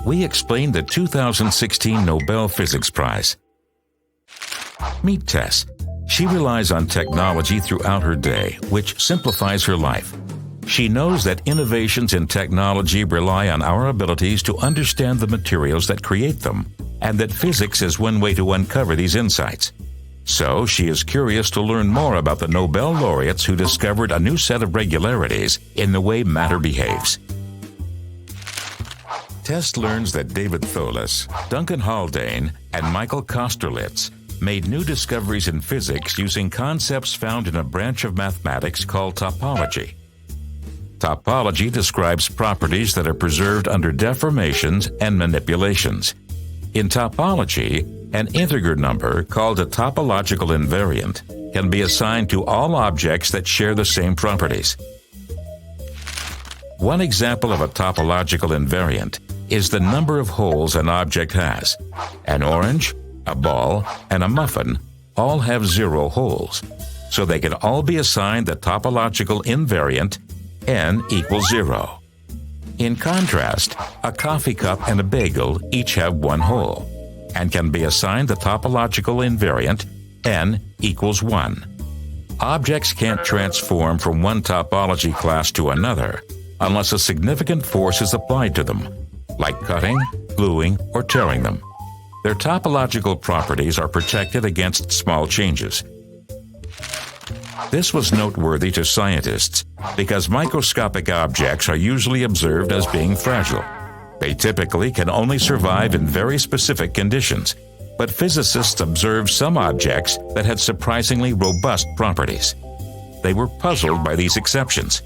we explain the 2016 Nobel Physics Prize. Meet Tess. She relies on technology throughout her day, which simplifies her life. She knows that innovations in technology rely on our abilities to understand the materials that create them, and that physics is one way to uncover these insights. So she is curious to learn more about the Nobel laureates who discovered a new set of regularities in the way matter behaves. Tess learns that David Thouless, Duncan Haldane, and Michael Kosterlitz made new discoveries in physics using concepts found in a branch of mathematics called topology. Topology describes properties that are preserved under deformations and manipulations. In topology, an integer number, called a topological invariant, can be assigned to all objects that share the same properties. One example of a topological invariant is the number of holes an object has. An orange, a ball, and a muffin all have 0 holes, so they can all be assigned the topological invariant n equals 0. In contrast, a coffee cup and a bagel each have 1 hole, and can be assigned the topological invariant n equals 1. Objects can't transform from one topology class to another unless a significant force is applied to them, like cutting, gluing, or tearing them. Their topological properties are protected against small changes. This was noteworthy to scientists because microscopic objects are usually observed as being fragile. They typically can only survive in very specific conditions, but physicists observed some objects that had surprisingly robust properties. They were puzzled by these exceptions.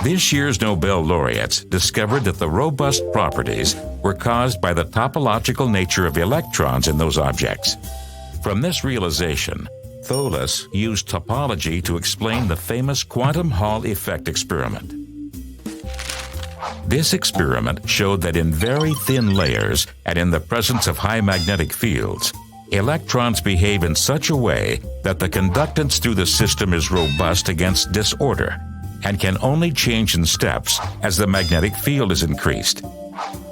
This year's Nobel laureates discovered that the robust properties were caused by the topological nature of electrons in those objects. From this realization, Thouless used topology to explain the famous quantum Hall effect experiment. This experiment showed that in very thin layers and in the presence of high magnetic fields, electrons behave in such a way that the conductance through the system is robust against disorder and can only change in steps as the magnetic field is increased.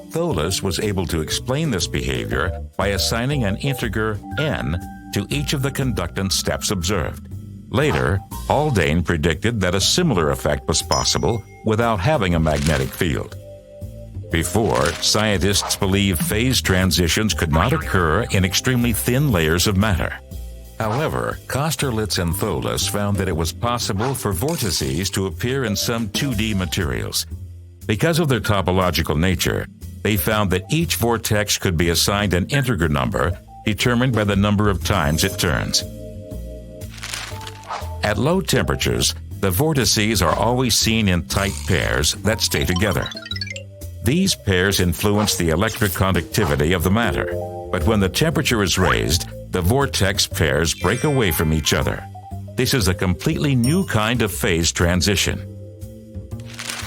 Thouless was able to explain this behavior by assigning an integer n to each of the conductance steps observed. Later, Haldane predicted that a similar effect was possible without having a magnetic field. Before, scientists believed phase transitions could not occur in extremely thin layers of matter. However, Kosterlitz and Thouless found that it was possible for vortices to appear in some 2D materials. Because of their topological nature, they found that each vortex could be assigned an integer number determined by the number of times it turns. At low temperatures, the vortices are always seen in tight pairs that stay together. These pairs influence the electric conductivity of the matter, but when the temperature is raised, the vortex pairs break away from each other. This is a completely new kind of phase transition.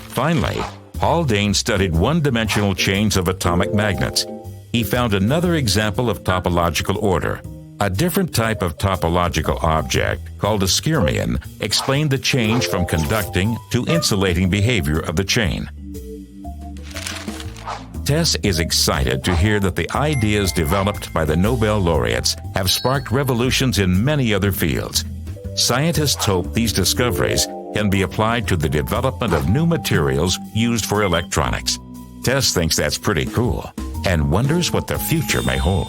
Finally, Haldane studied one-dimensional chains of atomic magnets. He found another example of topological order. A different type of topological object, called a skyrmion, explained the change from conducting to insulating behavior of the chain. Tess is excited to hear that the ideas developed by the Nobel laureates have sparked revolutions in many other fields. Scientists hope these discoveries can be applied to the development of new materials used for electronics. Tess thinks that's pretty cool and wonders what the future may hold.